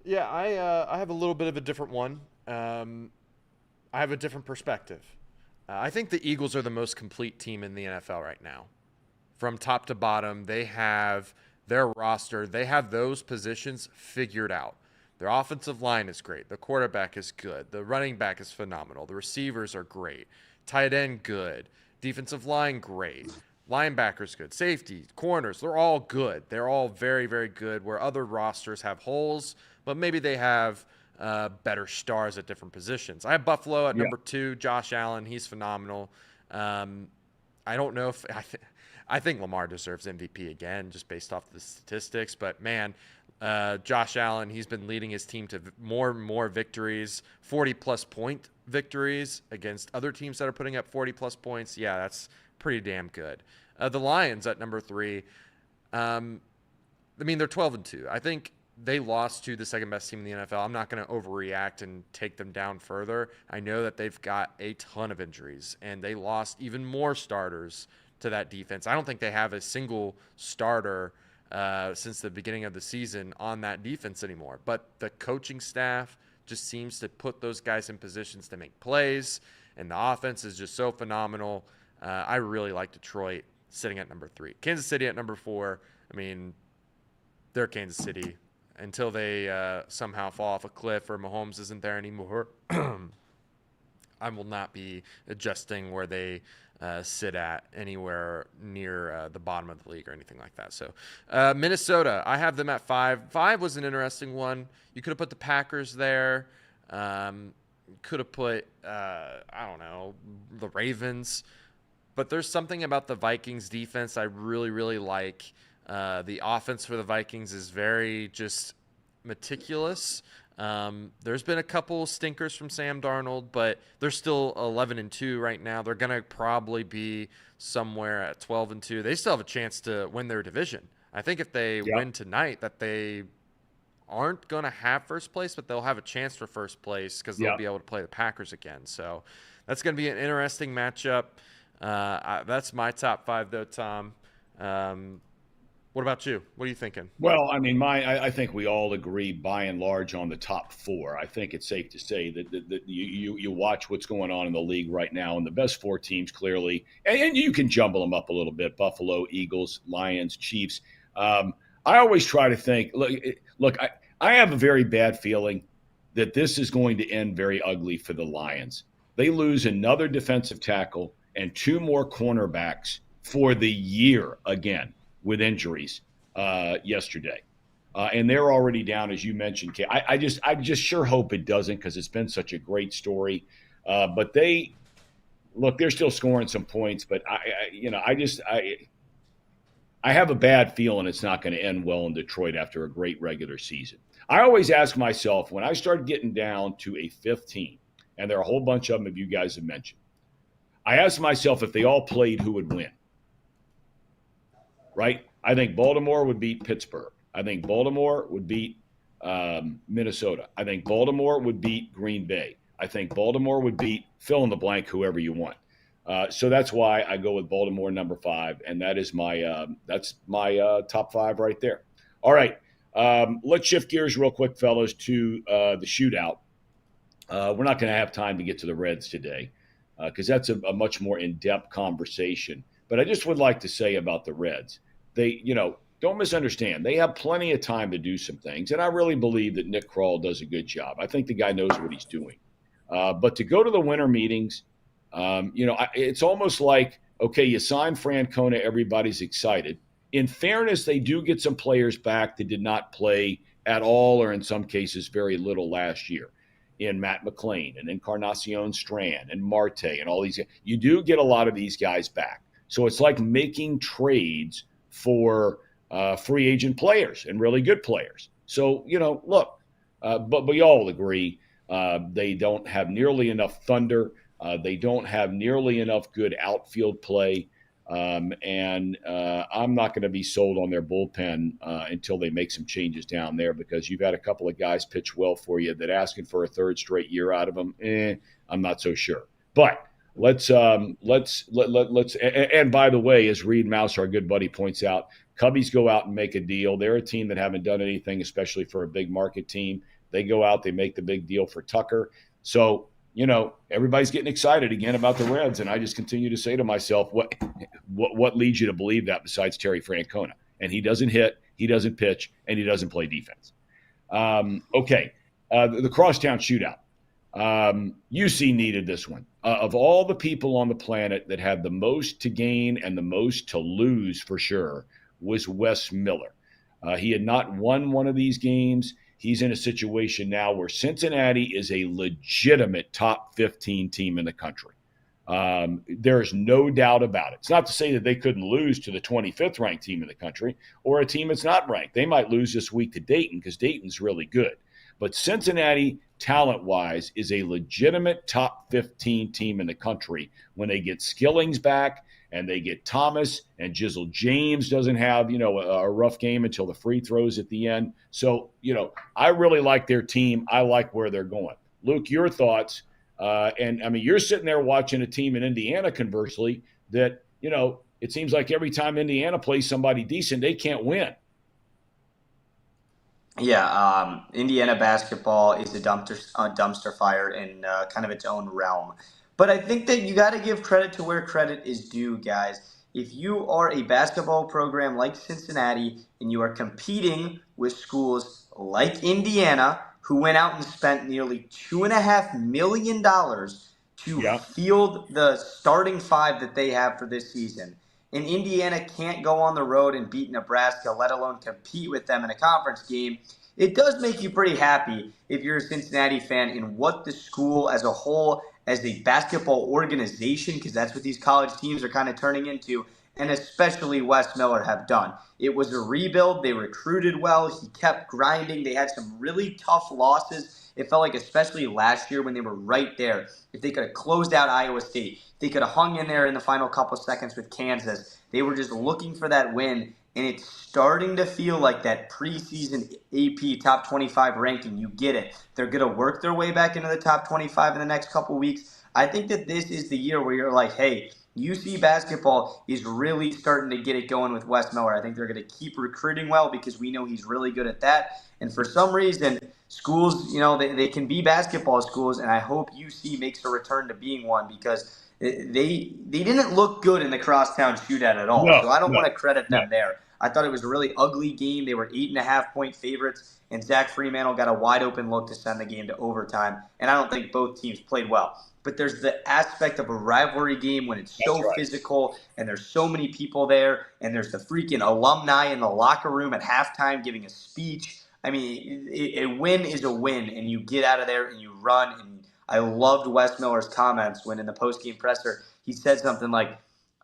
B: Yeah, I have a little bit of a different one. I have a different perspective. I think the Eagles are the most complete team in the NFL right now. From top to bottom, they have their roster. They have those positions figured out. Their offensive line is great. The quarterback is good. The running back is phenomenal. The receivers are great. Tight end, good. Defensive line, great. Linebackers, good. Safety, corners, they're all good. They're all very, very good, where other rosters have holes, but maybe they have better stars at different positions. I have Buffalo at number 2. Josh Allen, he's phenomenal. I don't know if I think Lamar deserves MVP again, just based off the statistics. But man, Josh Allen, he's been leading his team to more and more victories, 40-plus point victories against other teams that are putting up 40-plus points. Yeah, that's pretty damn good. The Lions at number 3. I mean, they're 12-2. I think they lost to the second best team in the NFL. I'm not going to overreact and take them down further. I know that they've got a ton of injuries, and they lost even more starters to that defense. I don't think they have a single starter since the beginning of the season on that defense anymore. But the coaching staff just seems to put those guys in positions to make plays, and the offense is just so phenomenal. I really like Detroit sitting at number 3. Kansas City at number 4. I mean, they're Kansas City. Until they somehow fall off a cliff or Mahomes isn't there anymore, I will not be adjusting where they sit at anywhere near the bottom of the league or anything like that. So Minnesota, I have them at 5. 5 was an interesting one. You could have put the Packers there. Could have put, I don't know, the Ravens. But there's something about the Vikings defense I really, really like. The offense for the Vikings is very just meticulous. There's been a couple stinkers from Sam Darnold, but they're still 11-2 right now. They're going to probably be somewhere at 12-2. They still have a chance to win their division. I think if they win tonight, that they aren't going to have first place, but they'll have a chance for first place because they'll be able to play the Packers again. So that's going to be an interesting matchup. That's my top 5, though, Tom. What about you? What are you thinking?
A: Well, I mean, I think we all agree by and large on the top 4. I think it's safe to say that you watch what's going on in the league right now, and the best 4 teams clearly, and you can jumble them up a little bit: Buffalo, Eagles, Lions, Chiefs. I always try to think. Look, I have a very bad feeling that this is going to end very ugly for the Lions. They lose another defensive tackle and 2 more cornerbacks for the year again, with injuries yesterday. And they're already down, as you mentioned, Kay. I just sure hope it doesn't, because it's been such a great story. But they're still scoring some points, but I have a bad feeling it's not going to end well in Detroit after a great regular season. I always ask myself, when I start getting down to a 15, and there are a whole bunch of them you guys have mentioned, I ask myself, if they all played, who would win? Right? I think Baltimore would beat Pittsburgh. I think Baltimore would beat Minnesota. I think Baltimore would beat Green Bay. I think Baltimore would beat fill in the blank, whoever you want. So that's why I go with Baltimore number 5, and that is my top 5 right there. All right, let's shift gears real quick, fellas, to the shootout. We're not going to have time to get to the Reds today because that's a much more in-depth conversation. But I just would like to say about the Reds, they, don't misunderstand. They have plenty of time to do some things, and I really believe that Nick Kroll does a good job. I think the guy knows what he's doing. But to go to the winter meetings, it's almost like, okay, you sign Francona, everybody's excited. In fairness, they do get some players back that did not play at all, or in some cases very little last year, in Matt McClain and Encarnacion Strand and Marte and all these. You do get a lot of these guys back. So it's like making trades for free agent players and really good players. So, look, but we all agree they don't have nearly enough thunder. They don't have nearly enough good outfield play. And I'm not going to be sold on their bullpen until they make some changes down there, because you've had a couple of guys pitch well for you that asking for a 3rd straight year out of them, I'm not so sure. But let's and by the way, as Reed Mouse, our good buddy, points out, Cubbies go out and make a deal. They're a team that haven't done anything, especially for a big market team. They go out, they make the big deal for Tucker. So, everybody's getting excited again about the Reds, and I just continue to say to myself, what leads you to believe that besides Terry Francona? And he doesn't hit, he doesn't pitch, and he doesn't play defense. The Crosstown shootout. UC needed this one. Of all the people on the planet that had the most to gain and the most to lose, for sure, was Wes Miller. He had not won one of these games. He's in a situation now where Cincinnati is a legitimate top 15 team in the country. There's no doubt about it. It's not to say that they couldn't lose to the 25th ranked team in the country or a team that's not ranked. They might lose this week to Dayton because Dayton's really good. But Cincinnati, talent-wise, is a legitimate top 15 team in the country when they get Skillings back and they get Thomas, and Jizzle James doesn't have, a rough game until the free throws at the end. So, I really like their team. I like where they're going. Luke, your thoughts? You're sitting there watching a team in Indiana, conversely, that, it seems like every time Indiana plays somebody decent, they can't win.
C: Yeah, Indiana basketball is a dumpster fire in kind of its own realm. But I think that you got to give credit to where credit is due, guys. If you are a basketball program like Cincinnati and you are competing with schools like Indiana, who went out and spent nearly $2.5 million to field the starting five that they have for this season. And Indiana can't go on the road and beat Nebraska, let alone compete with them in a conference game. It does make you pretty happy if you're a Cincinnati fan in what the school as a whole, as a basketball organization, because that's what these college teams are kind of turning into, and especially Wes Miller have done. It was a rebuild. They recruited well. He kept grinding. They had some really tough losses. It felt like, especially last year when they were right there, if they could have closed out Iowa State, they could have hung in there in the final couple seconds with Kansas. They were just looking for that win, and it's starting to feel like that preseason AP top 25 ranking. You get it. They're going to work their way back into the top 25 in the next couple weeks. I think that this is the year where you're like, hey, UC basketball is really starting to get it going with Wes Miller. I think they're going to keep recruiting well because we know he's really good at that. And for some reason, schools, they can be basketball schools, and I hope UC makes a return to being one because they didn't look good in the Crosstown shootout at all. So I don't want to credit them there. I thought it was a really ugly game. They were 8.5-point favorites, and Zach Fremantle got a wide open look to send the game to overtime. And I don't think both teams played well. But there's the aspect of a rivalry game when it's so physical and there's so many people there, and there's the freaking alumni in the locker room at halftime giving a speech. I mean, a win is a win, and you get out of there and you run. And I loved Wes Miller's comments when in the postgame presser he said something like,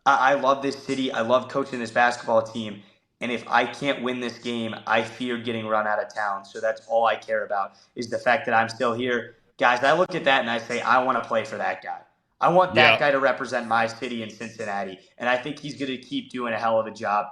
C: I love this city. I love coaching this basketball team. And if I can't win this game, I fear getting run out of town. So that's all I care about is the fact that I'm still here. Guys, I look at that and I say, I want to play for that guy. I want that guy to represent my city in Cincinnati. And I think he's going to keep doing a hell of a job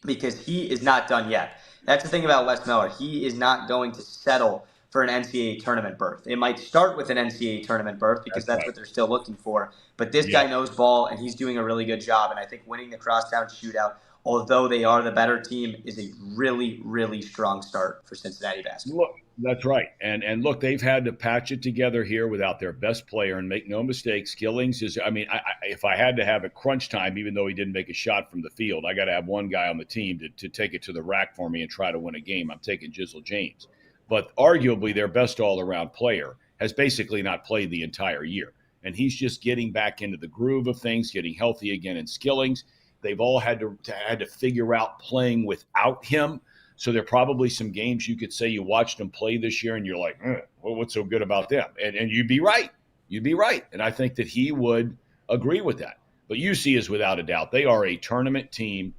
C: because he is not done yet. That's the thing about Wes Miller. He is not going to settle for an NCAA tournament berth. It might start with an NCAA tournament berth because that's what they're still looking for. But this guy knows ball, and he's doing a really good job. And I think winning the Crosstown shootout, although they are the better team, is a really, really strong start for Cincinnati basketball.
A: Look, that's right. And look, they've had to patch it together here without their best player. And make no mistake, Skillings is – I mean, if I had to have a crunch time, even though he didn't make a shot from the field, I got to have one guy on the team to take it to the rack for me and try to win a game. I'm taking Jizzle James. But arguably their best all-around player has basically not played the entire year. And he's just getting back into the groove of things, getting healthy again in Skillings. They've all had to figure out playing without him. So there are probably some games you could say you watched them play this year and you're like, well, what's so good about them? And you'd be right. You'd be right. And I think that he would agree with that. But UC is without a doubt. They are a tournament team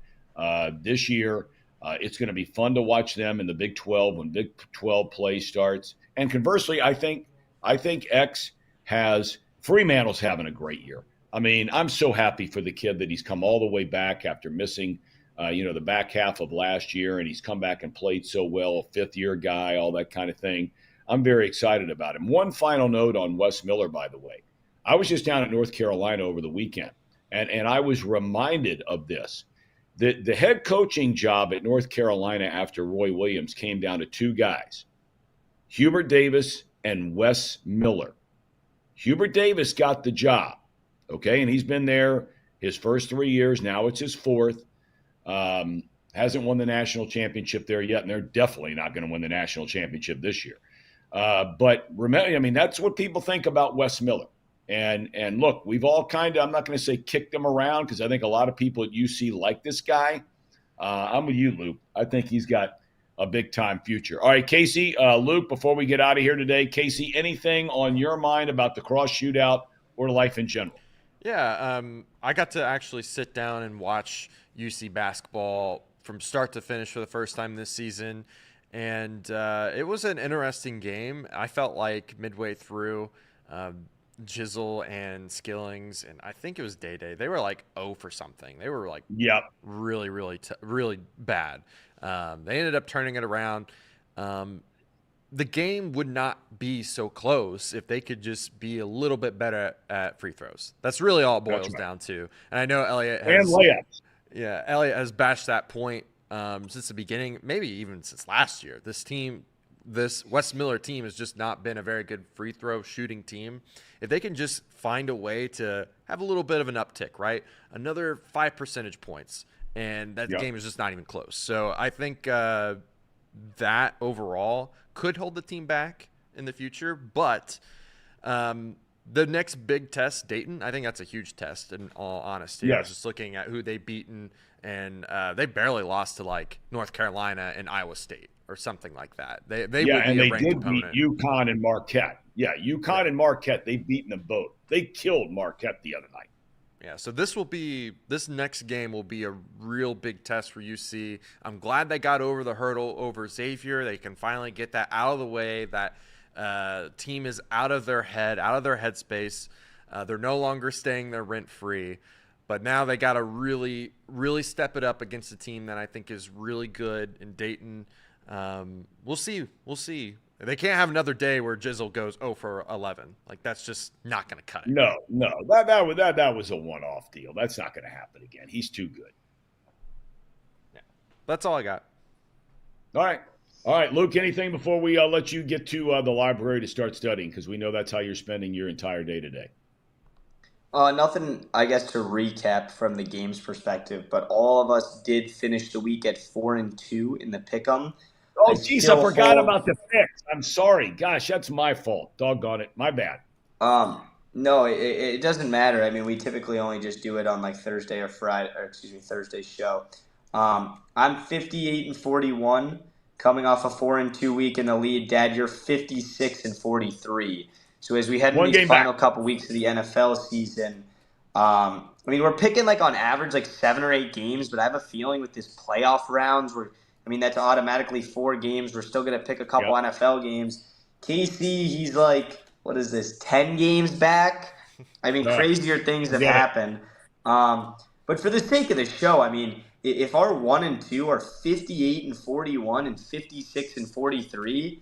A: this year. It's going to be fun to watch them in the Big 12 when Big 12 play starts. And conversely, I think X has – Fremantle's having a great year. I mean, I'm so happy for the kid that he's come all the way back after missing, the back half of last year, and he's come back and played so well, a fifth-year guy, all that kind of thing. I'm very excited about him. One final note on Wes Miller, by the way. I was just down at North Carolina over the weekend, and I was reminded of this. The head coaching job at North Carolina after Roy Williams came down to two guys, Hubert Davis and Wes Miller. Hubert Davis got the job. Okay, and he's been there his first 3 years. Now it's his fourth. Hasn't won the national championship there yet, and they're definitely not going to win the national championship this year. But remember, I mean, that's what people think about Wes Miller. And look, we've all kind of, I'm not going to say kicked him around because I think a lot of people at UC like this guy. I'm with you, Luke. I think he's got a big-time future. All right, Casey, Luke, before we get out of here today, Casey, anything on your mind about the cross shootout or life in general?
B: Yeah, I got to actually sit down and watch UC basketball from start to finish for the first time this season, and it was an interesting game. I felt like midway through, Jizzle and Skillings, and I think it was Day, they were like 0 for something. They were like really, really, really bad. They ended up turning it around. The game would not be so close if they could just be a little bit better at free throws. That's really all it boils down to. And I know Elliot has,
A: and layups.
B: Yeah, Elliot has bashed that point since the beginning, maybe even since last year. This Wes Miller team has just not been a very good free throw shooting team. If they can just find a way to have a little bit of an uptick, right? Another 5 percentage points, and that game is just not even close. So I think that overall could hold the team back in the future, but The next big test, Dayton, I think that's a huge test in all honesty.
A: Yes.
B: I was just looking at who they've beaten, and they barely lost to like North Carolina and Iowa State or something like that. They will be
A: and
B: a
A: they
B: ranked
A: did
B: opponent.
A: beat UConn and Marquette. Yeah, UConn and Marquette, they've beaten them both. They killed Marquette the other night.
B: Yeah, so this next game will be a real big test for UC. I'm glad they got over the hurdle over Xavier. They can finally get that out of the way. That team is out of their head, out of their headspace. They're no longer staying there rent-free. But now they got to really, really step it up against a team that I think is really good in Dayton. We'll see. We'll see. They can't have another day where Jizzle goes 0 for 11. Like, that's just not going to cut it.
A: No. That was a one-off deal. That's not going to happen again. He's too good.
B: Yeah. That's all I got.
A: All right, Luke, anything before we let you get to the library to start studying? Because we know that's how you're spending your entire day today.
C: Nothing, I guess, to recap from the game's perspective, but all of us did finish the week at 4-2 in the pick'em.
A: Oh, jeez, I forgot about the picks. I'm sorry. Gosh, that's my fault. Doggone it. My bad.
C: No, it doesn't matter. I mean, we typically only just do it on like Thursday or Thursday's show. I'm 58-41, coming off a 4-2 week in the lead. Dad, you're 56-43. So as we head into these final couple weeks of the NFL season, I mean, we're picking like on average like 7 or 8 games, but I have a feeling with this playoff rounds that's automatically 4 games. We're still going to pick a couple NFL games. KC, he's like, what is this, 10 games back? I mean, crazier things have happened. But for the sake of the show, I mean, if our 1 and 2 are 58-41 and 56-43,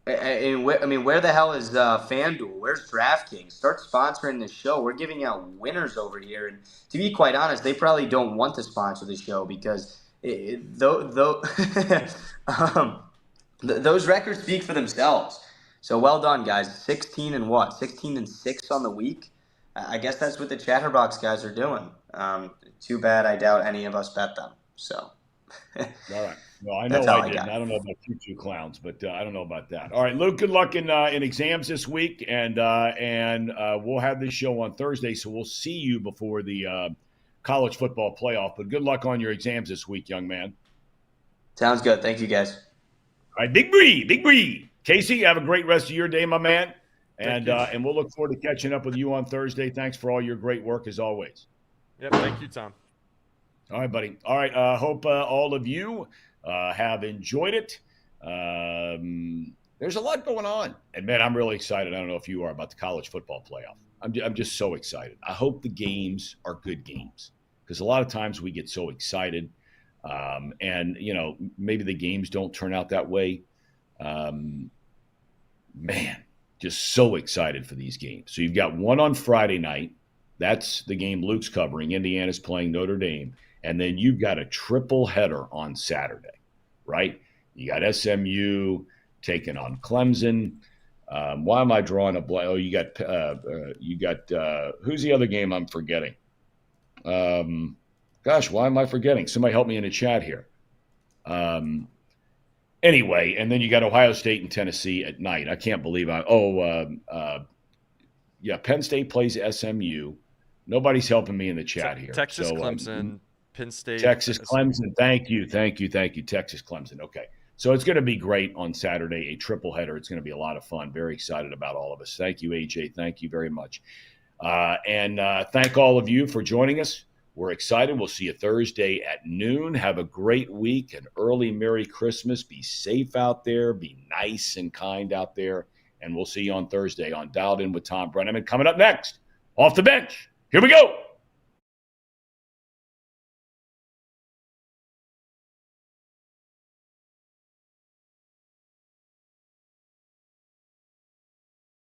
C: where the hell is FanDuel? Where's DraftKings? Start sponsoring the show. We're giving out winners over here, and to be quite honest, they probably don't want to sponsor the show because those records speak for themselves. So well done, guys. 16-6 on the week. I guess that's what the Chatterbox guys are doing. Too bad I doubt any of us bet them. So.
A: All right. Well, I know I didn't. I don't know about you two clowns, but I don't know about that. All right, Luke, good luck in exams this week, and we'll have this show on Thursday, so we'll see you before the college football playoff. But good luck on your exams this week, young man.
C: Sounds good. Thank you, guys.
A: All right, Big Bree. Casey, have a great rest of your day, my man, and we'll look forward to catching up with you on Thursday. Thanks for all your great work as always.
B: Yep, thank you, Tom.
A: All right, buddy. All right, hope all of you have enjoyed it. There's a lot going on. And, man, I'm really excited. I don't know if you are about the college football playoff. I'm just so excited. I hope the games are good games because a lot of times we get so excited and, maybe the games don't turn out that way. Man, just so excited for these games. So you've got one on Friday night. That's the game Luke's covering. Indiana's playing Notre Dame. And then you've got a triple header on Saturday, right? You got SMU taking on Clemson. Why am I drawing a blank? Oh, you got who's the other game I'm forgetting? Gosh, why am I forgetting? Somebody help me in the chat here. Anyway, and then you got Ohio State and Tennessee at night. I can't believe Penn State plays SMU. Nobody's helping me in the chat here.
B: Texas, Clemson. Penn State.
A: Texas, Clemson. Thank you. Texas, Clemson. Okay. So it's going to be great on Saturday, a triple header. It's going to be a lot of fun. Very excited about all of us. Thank you, AJ. Thank you very much. And thank all of you for joining us. We're excited. We'll see you Thursday at noon. Have a great week, an early Merry Christmas. Be safe out there. Be nice and kind out there. And we'll see you on Thursday on Dialed In with Tom Brenneman. Coming up next, Off the Bench. Here we go.